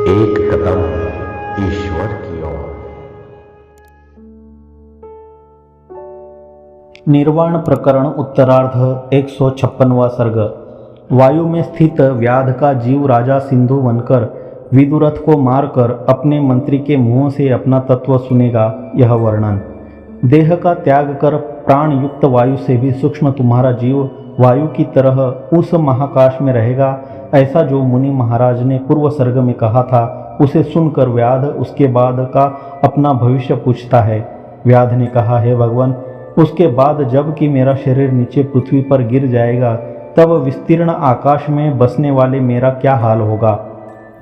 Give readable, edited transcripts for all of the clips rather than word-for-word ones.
एक कदम ईश्वर की ओर। निर्वाण प्रकरण उत्तरार्ध 156वां सर्ग। वायु में स्थित व्याध का जीव राजा सिंधु बनकर विदुरथ को मारकर अपने मंत्री के मुंह से अपना तत्व सुनेगा। यह वर्णन। देह का त्याग कर प्राण युक्त वायु से भी सूक्ष्म तुम्हारा जीव वायु की तरह उस महाकाश में रहेगा, ऐसा जो मुनि महाराज ने पूर्व सर्ग में कहा था, उसे सुनकर व्याध उसके बाद का अपना भविष्य पूछता है। व्याध ने कहा, हे भगवान, उसके बाद जब कि मेरा शरीर नीचे पृथ्वी पर गिर जाएगा, तब विस्तीर्ण आकाश में बसने वाले मेरा क्या हाल होगा।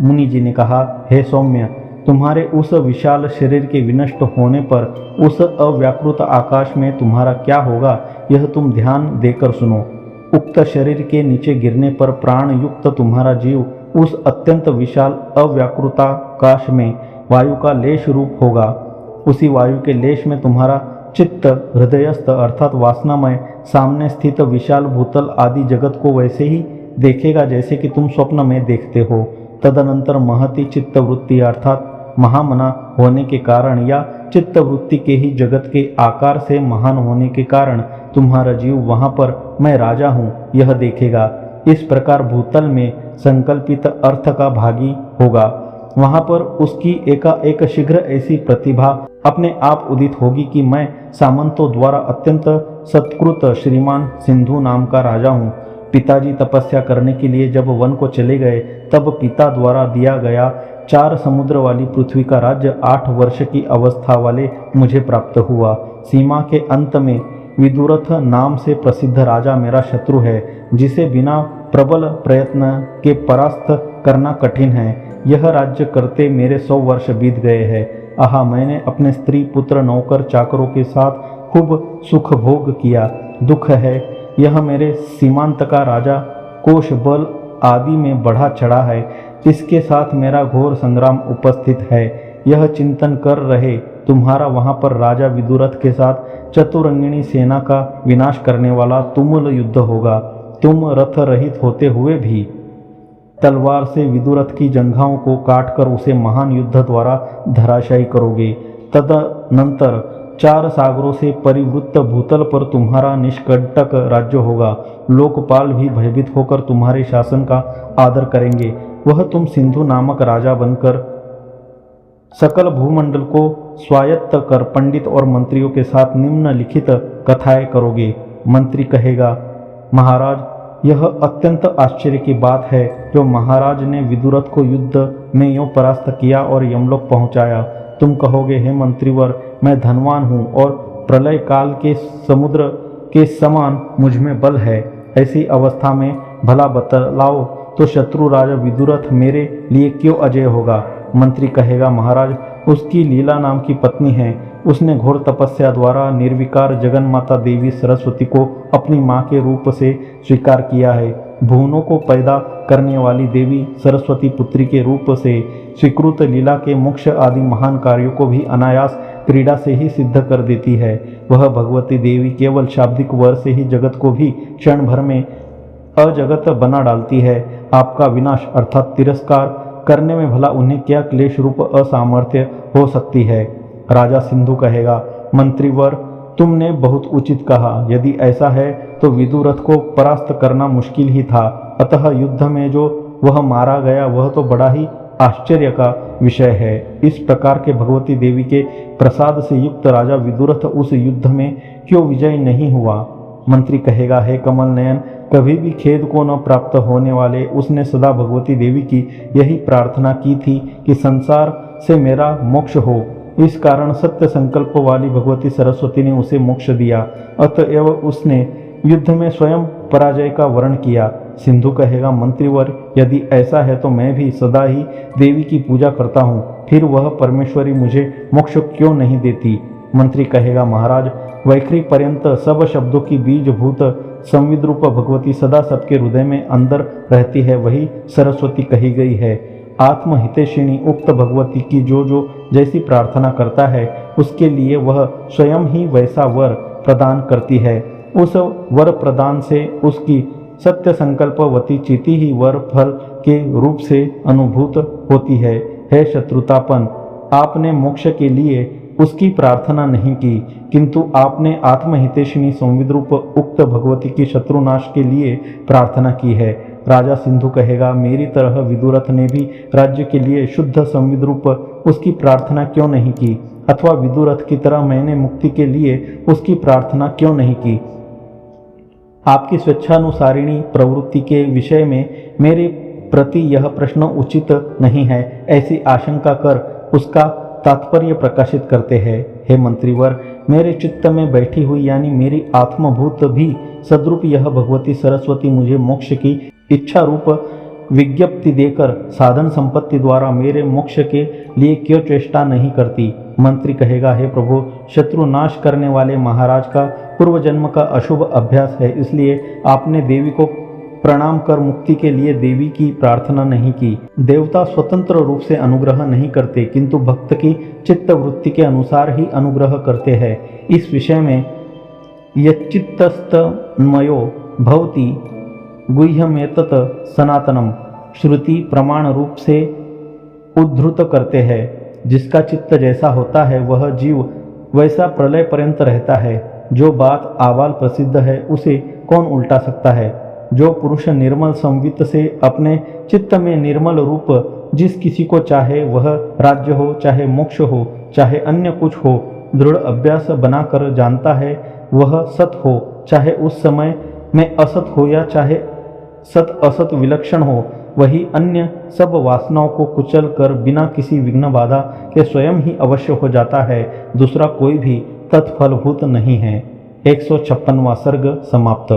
मुनि जी ने कहा, हे सौम्य, तुम्हारे उस विशाल शरीर के विनष्ट होने पर उस अव्याकृत आकाश में तुम्हारा क्या होगा, यह तुम ध्यान देकर सुनो। उक्त शरीर के नीचे गिरने पर प्राण युक्त तुम्हारा जीव उस अत्यंत विशाल अव्याकृताकाश में वायु का लेश रूप होगा। उसी वायु के लेश में तुम्हारा चित्त हृदयस्थ अर्थात वासनामय सामने स्थित विशाल भूतल आदि जगत को वैसे ही देखेगा जैसे कि तुम स्वप्न में देखते हो। तदनंतर महती चित्त वृत्ति अर्थात महामना होने के कारण या चित्त वृत्ति के ही जगत के आकार से महान होने के कारण तुम्हारा जीव वहाँ पर मैं राजा हूँ यह देखेगा। इस प्रकार भूतल में संकल्पित अर्थ का भागी होगा। वहाँ पर उसकी एकाएक शीघ्र ऐसी प्रतिभा अपने आप उदित होगी कि मैं सामंतों द्वारा अत्यंत सत्कृत श्रीमान सिंधु नाम का राजा हूँ। पिताजी तपस्या करने के लिए जब वन को चले गए, तब पिता द्वारा दिया गया 4 समुद्र वाली पृथ्वी का राज्य 8 वर्ष की अवस्था वाले मुझे प्राप्त हुआ। सीमा के अंत में विदुरथ नाम से प्रसिद्ध राजा मेरा शत्रु है, जिसे बिना प्रबल प्रयत्न के परास्त करना कठिन है। यह राज्य करते मेरे 100 वर्ष बीत गए हैं। आहा, मैंने अपने स्त्री पुत्र नौकर चाकरों के साथ खूब सुख भोग किया। दुख है, यह मेरे सीमांत का राजा कोश बल आदि में बढ़ा चढ़ा है। इसके साथ मेरा घोर संग्राम उपस्थित है। यह चिंतन कर रहे तुम्हारा वहाँ पर राजा विदुरथ के साथ चतुरंगिणी सेना का विनाश करने वाला तुमुल युद्ध होगा। तुम रथ रहित होते हुए भी तलवार से विदुरथ की जंघाओं को काटकर उसे महान युद्ध द्वारा धराशायी करोगे। तदनंतर 4 सागरों से परिवृत्त भूतल पर तुम्हारा निष्कंटक राज्य होगा। लोकपाल भी भयभीत होकर तुम्हारे शासन का आदर करेंगे। वह तुम सिंधु नामक राजा बनकर सकल भूमंडल को स्वायत्त कर पंडित और मंत्रियों के साथ निम्नलिखित कथाएं करोगे। मंत्री कहेगा, महाराज, यह अत्यंत आश्चर्य की बात है जो महाराज ने विदुरथ को युद्ध में यूं परास्त किया और यमलोक पहुंचाया। तुम कहोगे, हे मंत्रीवर, मैं धनवान हूँ और प्रलय काल के समुद्र के समान मुझ में बल है। ऐसी अवस्था में भला बतलाओ तो शत्रु राजा विदुरथ मेरे लिए क्यों अजय होगा। मंत्री कहेगा, महाराज, उसकी लीला नाम की पत्नी है। उसने घोर तपस्या द्वारा निर्विकार जगन माता देवी सरस्वती को अपनी माँ के रूप से स्वीकार किया है। भुवनों को पैदा करने वाली देवी सरस्वती पुत्री के रूप से स्वीकृत लीला के मोक्ष आदि महान कार्यों को भी अनायास क्रीड़ा से ही सिद्ध कर देती है। वह भगवती देवी केवल शाब्दिक वर से ही जगत को भी क्षण भर में अजगत बना डालती है। आपका विनाश अर्थात तिरस्कार करने में भला उन्हें क्या क्लेश रूप असामर्थ्य हो सकती है। राजा सिंधु कहेगा, मंत्रीवर, तुमने बहुत उचित कहा। यदि ऐसा है तो विदुरथ को परास्त करना मुश्किल ही था। अतः युद्ध में जो वह मारा गया वह तो बड़ा ही आश्चर्य का विषय है। इस प्रकार के भगवती देवी के प्रसाद से युक्त राजा विदुरथ उस युद्ध में क्यों विजय नहीं हुआ। मंत्री कहेगा, हे कमल नयन, कभी भी खेद को न प्राप्त होने वाले उसने सदा भगवती देवी की यही प्रार्थना की थी कि संसार से मेरा मोक्ष हो। इस कारण सत्य संकल्प वाली भगवती सरस्वती ने उसे मोक्ष दिया। अतएव उसने युद्ध में स्वयं पराजय का वर्ण किया। सिंधु कहेगा, मंत्रीवर, यदि ऐसा है तो मैं भी सदा ही देवी की पूजा करता हूँ, फिर वह परमेश्वरी मुझे मोक्ष क्यों नहीं देती। मंत्री कहेगा, महाराज, वैखरी पर्यंत सब शब्दों की बीजभूत संविद्रूप भगवती सदा सबके हृदय में अंदर रहती है, वही सरस्वती कही गई है। आत्महितैषिणी उक्त भगवती की जो जैसी प्रार्थना करता है उसके लिए वह स्वयं ही वैसा वर प्रदान करती है। उस वर प्रदान से उसकी सत्य संकल्पवती चिति ही वर फल के रूप से अनुभूत होती है। हे शत्रुतापन, आपने मोक्ष के लिए उसकी प्रार्थना नहीं की, किंतु आपने आत्महितेशिनी संविद्रूप उक्त भगवती की शत्रुनाश के लिए प्रार्थना की है। राजा सिंधु कहेगा, मेरी तरह विदुरथ ने भी राज्य के लिए शुद्ध संविद्रूप उसकी प्रार्थना क्यों नहीं की, अथवा विदुरथ की तरह मैंने मुक्ति के लिए उसकी प्रार्थना क्यों नहीं की। आपकी स्वेच्छानुसारिणी प्रवृत्ति के विषय में मेरे प्रति यह प्रश्न उचित नहीं है, ऐसी आशंका कर उसका तात्पर्य प्रकाशित करते हैं। हे मंत्रीवर, मेरे चित्त में बैठी हुई यानी मेरी आत्मभूत भी सद्रूप यह भगवती सरस्वती मुझे मोक्ष की इच्छा रूप विज्ञप्ति देकर साधन संपत्ति द्वारा मेरे मोक्ष के लिए क्यों चेष्टा नहीं करती। मंत्री कहेगा, हे प्रभु, शत्रु नाश करने वाले महाराज का पूर्व जन्म का अशुभ अभ्यास है, इसलिए आपने देवी को प्रणाम कर मुक्ति के लिए देवी की प्रार्थना नहीं की। देवता स्वतंत्र रूप से अनुग्रह नहीं करते, किंतु भक्त की चित्त वृत्ति के अनुसार ही अनुग्रह करते हैं। इस विषय में यच्चित्तस्तन्मयो भवति गुह्यमेतत् सनातनम श्रुति प्रमाण रूप से उद्धृत करते हैं। जिसका चित्त जैसा होता है वह जीव वैसा प्रलय पर्यंत रहता है। जो बात आबाल प्रसिद्ध है उसे कौन उल्टा सकता है। जो पुरुष निर्मल संवित से अपने चित्त में निर्मल रूप जिस किसी को चाहे, वह राज्य हो चाहे मोक्ष हो चाहे अन्य कुछ हो, दृढ़ अभ्यास बनाकर जानता है, वह सत हो चाहे उस समय में असत हो या चाहे सत असत विलक्षण हो, वही अन्य सब वासनाओं को कुचल कर बिना किसी विघ्न बाधा के स्वयं ही अवश्य हो जाता है। दूसरा कोई भी तत्फलभूत नहीं है। 156वां सर्ग समाप्त।